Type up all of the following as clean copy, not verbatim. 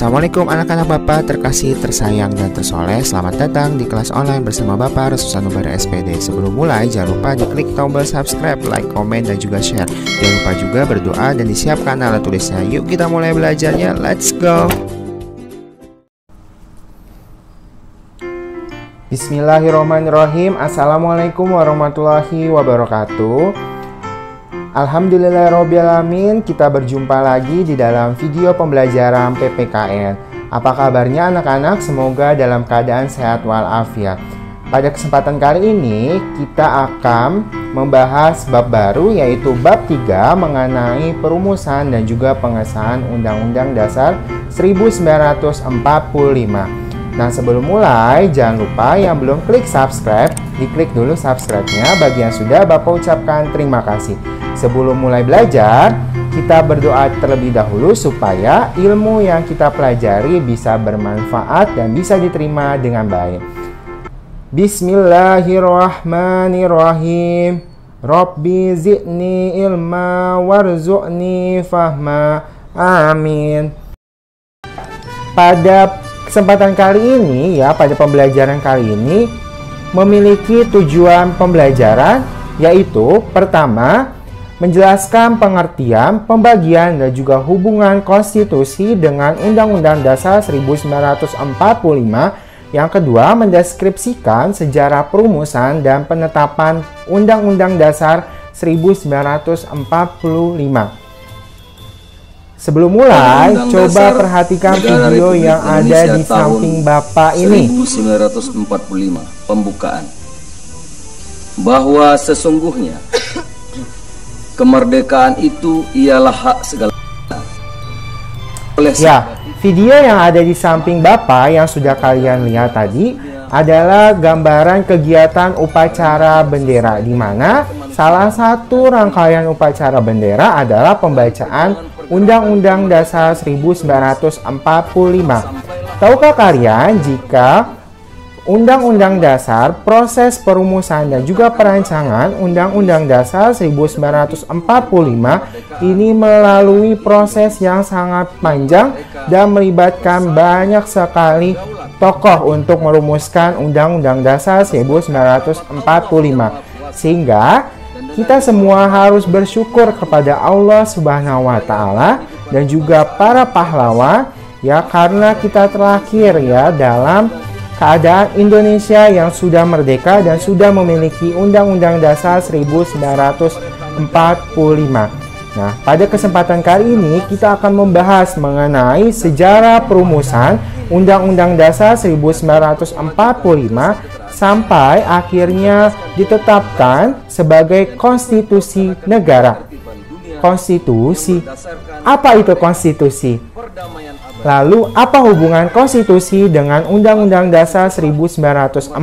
Assalamualaikum anak-anak Bapak terkasih, tersayang, dan tersoleh. Selamat datang di kelas online bersama Bapak Restu Sanubara SPD. Sebelum mulai, jangan lupa diklik tombol subscribe, like, komen, dan juga share. Jangan lupa juga berdoa dan disiapkan alat tulisnya. Yuk kita mulai belajarnya, let's go! Bismillahirrahmanirrahim. Assalamualaikum warahmatullahi wabarakatuh. Alhamdulillahirrahmanirrahim, kita berjumpa lagi di dalam video pembelajaran PPKN. Apa kabarnya anak-anak? Semoga dalam keadaan sehat walafiat. Pada kesempatan kali ini kita akan membahas bab baru, yaitu bab 3 mengenai perumusan dan juga pengesahan Undang-Undang Dasar 1945. Nah, sebelum mulai, jangan lupa yang belum klik subscribe, diklik dulu subscribe-nya. Bagi yang sudah, Bapak ucapkan terima kasih. Sebelum mulai belajar, kita berdoa terlebih dahulu supaya ilmu yang kita pelajari bisa bermanfaat dan bisa diterima dengan baik. Bismillahirrahmanirrahim. Rabbi zidni ilma warzuqni fahma. Amin. Pada kesempatan kali ini, pada pembelajaran kali ini memiliki tujuan pembelajaran, yaitu pertama, menjelaskan pengertian, pembagian, dan juga hubungan konstitusi dengan Undang-Undang Dasar 1945. Yang kedua, mendeskripsikan sejarah perumusan dan penetapan Undang-Undang Dasar 1945. Sebelum mulai, coba perhatikan video yang ada di samping Bapak ini. 1945, pembukaan. Bahwa sesungguhnya kemerdekaan itu ialah hak segala. Video yang ada di samping Bapak yang sudah kalian lihat tadi adalah gambaran kegiatan upacara bendera, di mana salah satu rangkaian upacara bendera adalah pembacaan Undang-Undang Dasar 1945. Tahukah kalian jika Undang-Undang Dasar, proses perumusan dan juga perancangan Undang-Undang Dasar 1945 ini melalui proses yang sangat panjang dan melibatkan banyak sekali tokoh untuk merumuskan Undang-Undang Dasar 1945. Sehingga kita semua harus bersyukur kepada Allah Subhanahu wa Ta'ala dan juga para pahlawan, karena kita terlahir dalam keadaan Indonesia yang sudah merdeka dan sudah memiliki Undang-Undang Dasar 1945. Nah, pada kesempatan kali ini kita akan membahas mengenai sejarah perumusan Undang-Undang Dasar 1945 sampai akhirnya ditetapkan sebagai konstitusi negara. Konstitusi. Apa itu konstitusi? Lalu, apa hubungan konstitusi dengan Undang-Undang Dasar 1945?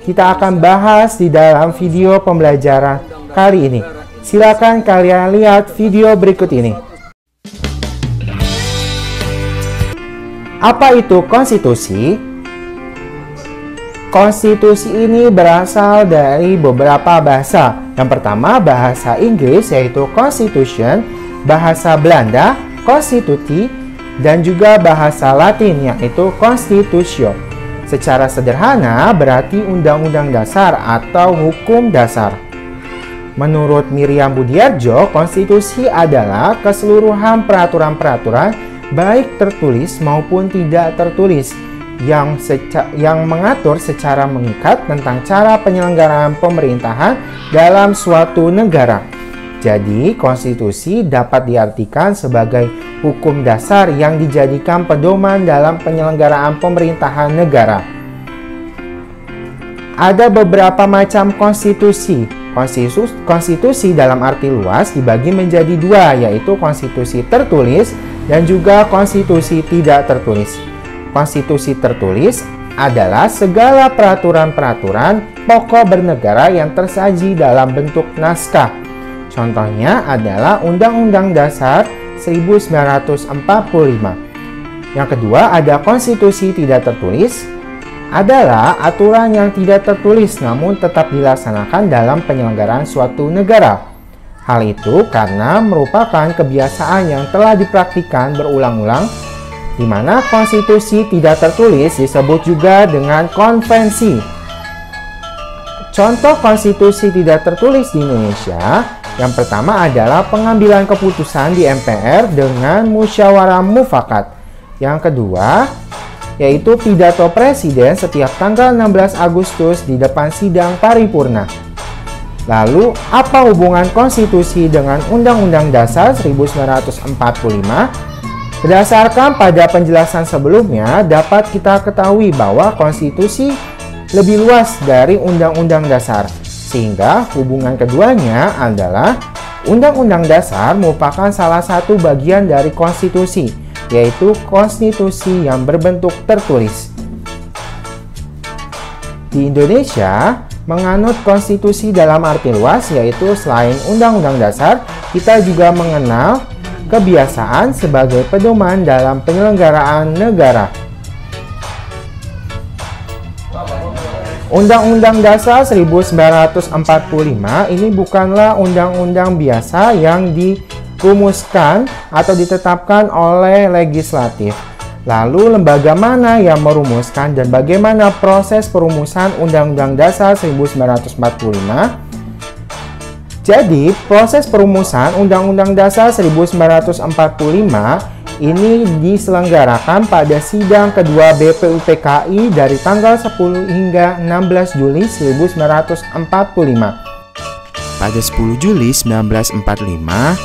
Kita akan bahas di dalam video pembelajaran kali ini. Silakan kalian lihat video berikut ini. Apa itu konstitusi? Konstitusi ini berasal dari beberapa bahasa. Yang pertama, bahasa Inggris yaitu Constitution, bahasa Belanda Constitutie, dan juga bahasa Latin yaitu Constitutio. Secara sederhana berarti undang-undang dasar atau hukum dasar. Menurut Miriam Budiarjo, konstitusi adalah keseluruhan peraturan-peraturan baik tertulis maupun tidak tertulis yang mengatur secara mengikat tentang cara penyelenggaraan pemerintahan dalam suatu negara. Jadi, konstitusi dapat diartikan sebagai hukum dasar yang dijadikan pedoman dalam penyelenggaraan pemerintahan negara. Ada beberapa macam konstitusi. Konstitusi dalam arti luas dibagi menjadi dua, yaitu konstitusi tertulis dan juga konstitusi tidak tertulis. Konstitusi tertulis adalah segala peraturan-peraturan pokok bernegara yang tersaji dalam bentuk naskah. Contohnya adalah Undang-Undang Dasar 1945. Yang kedua, ada konstitusi tidak tertulis, adalah aturan yang tidak tertulis namun tetap dilaksanakan dalam penyelenggaraan suatu negara. Hal itu karena merupakan kebiasaan yang telah dipraktikkan berulang-ulang di mana konstitusi tidak tertulis disebut juga dengan konvensi. Contoh konstitusi tidak tertulis di Indonesia, yang pertama adalah pengambilan keputusan di MPR dengan musyawarah mufakat. Yang kedua, yaitu pidato presiden setiap tanggal 16 Agustus di depan sidang paripurna. Lalu, apa hubungan konstitusi dengan Undang-Undang Dasar 1945? Berdasarkan pada penjelasan sebelumnya, dapat kita ketahui bahwa konstitusi lebih luas dari Undang-Undang Dasar, sehingga hubungan keduanya adalah Undang-Undang Dasar merupakan salah satu bagian dari konstitusi, yaitu konstitusi yang berbentuk tertulis. Di Indonesia, menganut konstitusi dalam arti luas, yaitu selain Undang-Undang Dasar, kita juga mengenal kebiasaan sebagai pedoman dalam penyelenggaraan negara. Undang-Undang Dasar 1945 ini bukanlah undang-undang biasa yang dirumuskan atau ditetapkan oleh legislatif. Lalu lembaga mana yang merumuskan dan bagaimana proses perumusan Undang-Undang Dasar 1945? Jadi, proses perumusan Undang-Undang Dasar 1945 ini diselenggarakan pada sidang kedua BPUPKI dari tanggal 10 hingga 16 Juli 1945. Pada 10 Juli 1945,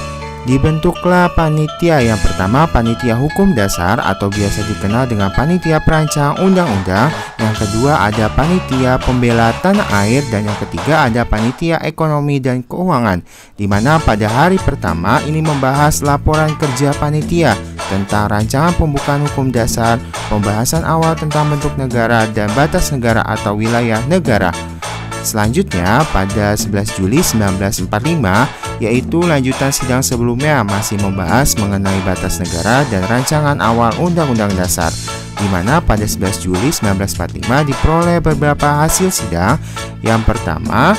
dibentuklah panitia. Yang pertama, Panitia Hukum Dasar atau biasa dikenal dengan Panitia Perancang Undang-Undang. Yang kedua ada Panitia Pembela Tanah Air, dan yang ketiga ada Panitia Ekonomi dan Keuangan, di mana pada hari pertama ini membahas laporan kerja panitia tentang rancangan pembukaan hukum dasar, pembahasan awal tentang bentuk negara dan batas negara atau wilayah negara. Selanjutnya, pada 11 Juli 1945, yaitu lanjutan sidang sebelumnya, masih membahas mengenai batas negara dan rancangan awal Undang-Undang Dasar, di mana pada 11 Juli 1945 diperoleh beberapa hasil sidang. Yang pertama,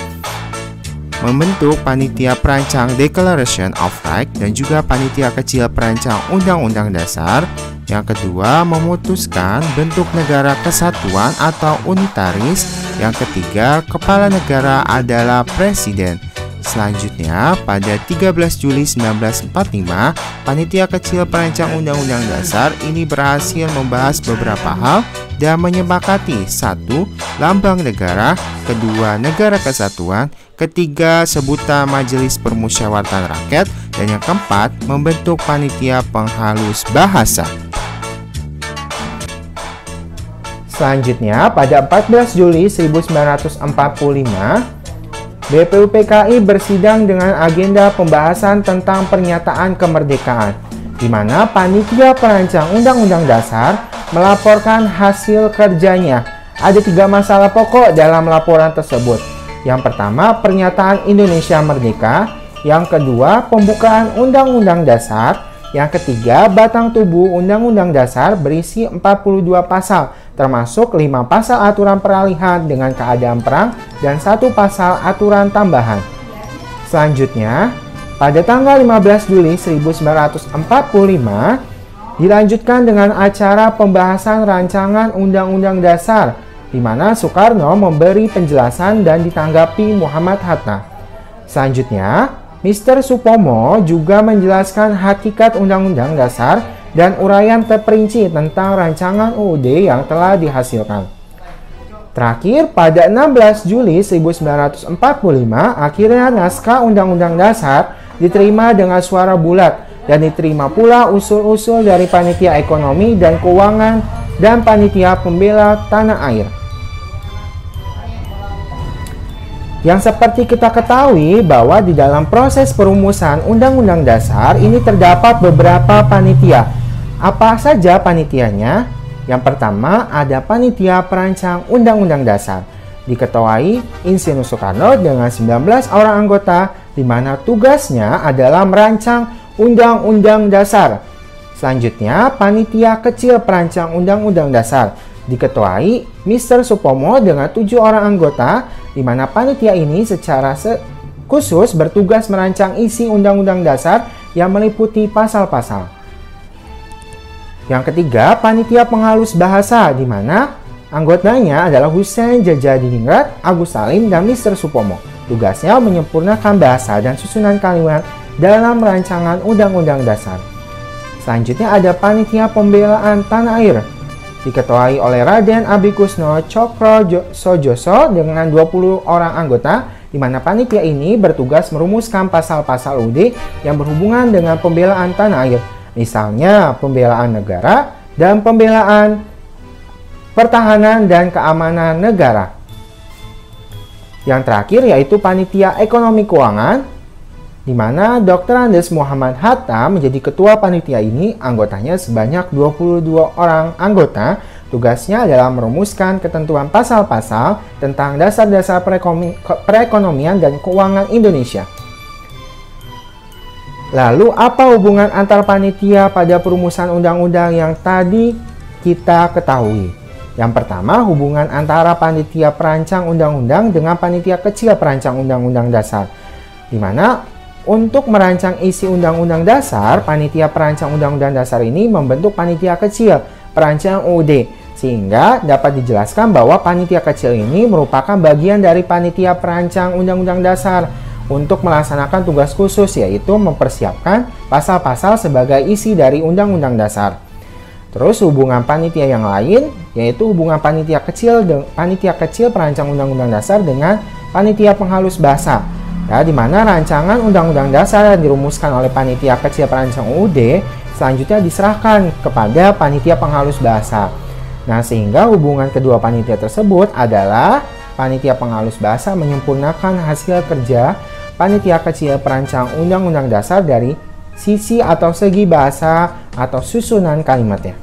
membentuk Panitia Perancang Declaration of Right dan juga Panitia Kecil Perancang Undang-Undang Dasar. Yang kedua, memutuskan bentuk negara kesatuan atau unitaris. Yang ketiga, kepala negara adalah presiden. Selanjutnya, pada 13 Juli 1945, Panitia Kecil Perancang Undang-Undang Dasar ini berhasil membahas beberapa hal dan menyepakati: 1. Lambang negara, kedua, negara kesatuan, ketiga, sebutan Majelis Permusyawaratan Rakyat, dan yang keempat, membentuk Panitia Penghalus Bahasa. Selanjutnya, pada 14 Juli 1945, BPUPKI bersidang dengan agenda pembahasan tentang pernyataan kemerdekaan, di mana Panitia Perancang Undang-Undang Dasar melaporkan hasil kerjanya. Ada 3 masalah pokok dalam laporan tersebut. Yang pertama, pernyataan Indonesia Merdeka. Yang kedua, pembukaan Undang-Undang Dasar. Yang ketiga, batang tubuh Undang-Undang Dasar berisi 42 pasal, termasuk 5 pasal aturan peralihan dengan keadaan perang dan 1 pasal aturan tambahan. Selanjutnya, pada tanggal 15 Juli 1945, dilanjutkan dengan acara pembahasan rancangan Undang-Undang Dasar, di mana Soekarno memberi penjelasan dan ditanggapi Muhammad Hatta. Selanjutnya, Mr. Supomo juga menjelaskan hakikat Undang-Undang Dasar dan uraian terperinci tentang rancangan UUD yang telah dihasilkan. Terakhir, pada 16 Juli 1945, akhirnya naskah Undang-Undang Dasar diterima dengan suara bulat dan diterima pula usul-usul dari Panitia Ekonomi dan Keuangan dan Panitia Pembela Tanah Air. Yang seperti kita ketahui bahwa di dalam proses perumusan Undang-Undang Dasar ini terdapat beberapa panitia. Apa saja panitianya? Yang pertama ada Panitia Perancang Undang-Undang Dasar. Diketuai Insinyur Soekarno dengan 19 orang anggota, di mana tugasnya adalah merancang Undang-Undang Dasar. Selanjutnya, Panitia Kecil Perancang Undang-Undang Dasar. Diketuai Mr. Supomo dengan 7 orang anggota, di mana panitia ini secara khusus bertugas merancang isi Undang-Undang Dasar yang meliputi pasal-pasal. Yang ketiga, panitia penghalus bahasa, di mana anggotanya adalah Hussein Jajadiningrat, Agus Salim, dan Mr. Supomo. Tugasnya menyempurnakan bahasa dan susunan kalimat dalam rancangan Undang-Undang Dasar. Selanjutnya ada panitia pembelaan tanah air, diketuai oleh Raden Abikusno Cokro Sojoso dengan 20 orang anggota, di mana panitia ini bertugas merumuskan pasal-pasal UUD yang berhubungan dengan pembelaan tanah air, misalnya pembelaan negara dan pembelaan pertahanan dan keamanan negara. Yang terakhir yaitu panitia ekonomi keuangan, di mana Dr. Andes Muhammad Hatta menjadi ketua panitia ini. Anggotanya sebanyak 22 orang anggota. Tugasnya adalah merumuskan ketentuan pasal-pasal tentang dasar-dasar perekonomian dan keuangan Indonesia. Lalu apa hubungan antar panitia pada perumusan undang-undang yang tadi kita ketahui? Yang pertama, hubungan antara panitia perancang undang-undang dengan panitia kecil perancang undang-undang dasar, di mana untuk merancang isi Undang-Undang Dasar, panitia perancang Undang-Undang Dasar ini membentuk panitia kecil perancang UUD, sehingga dapat dijelaskan bahwa panitia kecil ini merupakan bagian dari panitia perancang Undang-Undang Dasar untuk melaksanakan tugas khusus, yaitu mempersiapkan pasal-pasal sebagai isi dari Undang-Undang Dasar. Terus hubungan panitia yang lain, yaitu hubungan panitia kecil perancang Undang-Undang Dasar dengan panitia penghalus bahasa. Ya, di mana rancangan Undang-Undang Dasar yang dirumuskan oleh panitia kecil perancang UUD selanjutnya diserahkan kepada panitia penghalus bahasa. Nah, sehingga hubungan kedua panitia tersebut adalah panitia penghalus bahasa menyempurnakan hasil kerja panitia kecil perancang Undang-Undang Dasar dari sisi atau segi bahasa atau susunan kalimatnya.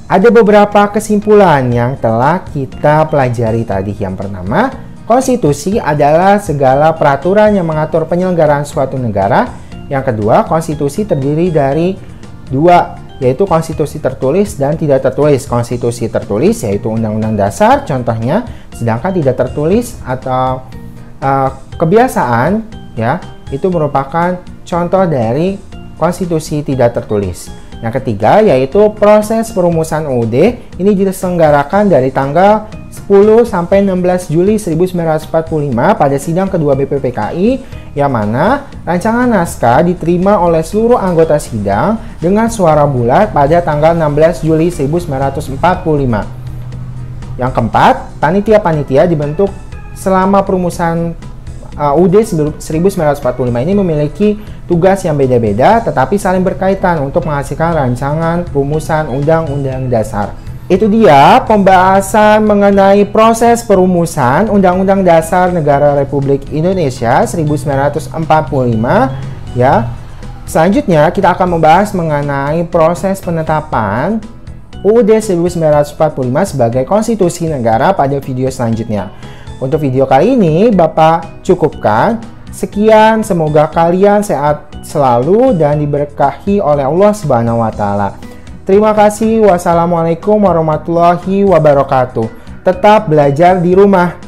Ada beberapa kesimpulan yang telah kita pelajari tadi. Yang pertama, konstitusi adalah segala peraturan yang mengatur penyelenggaraan suatu negara. Yang kedua, konstitusi terdiri dari dua, yaitu konstitusi tertulis dan tidak tertulis. Konstitusi tertulis yaitu Undang-Undang Dasar contohnya, sedangkan tidak tertulis atau kebiasaan ya, itu merupakan contoh dari konstitusi tidak tertulis. Yang ketiga yaitu proses perumusan UUD ini diselenggarakan dari tanggal 10 sampai 16 Juli 1945 pada sidang kedua BPPKI, yang mana rancangan naskah diterima oleh seluruh anggota sidang dengan suara bulat pada tanggal 16 Juli 1945. Yang keempat, panitia-panitia dibentuk selama perumusan UUD 1945 ini memiliki tugas yang beda-beda tetapi saling berkaitan untuk menghasilkan rancangan rumusan Undang-Undang Dasar. Itu dia pembahasan mengenai proses perumusan Undang-Undang Dasar Negara Republik Indonesia 1945 ya. Selanjutnya kita akan membahas mengenai proses penetapan UUD 1945 sebagai konstitusi negara pada video selanjutnya. Untuk video kali ini Bapak cukupkan. Sekian, semoga kalian sehat selalu dan diberkahi oleh Allah Subhanahu wa taala. Terima kasih. Wassalamualaikum warahmatullahi wabarakatuh. Tetap belajar di rumah.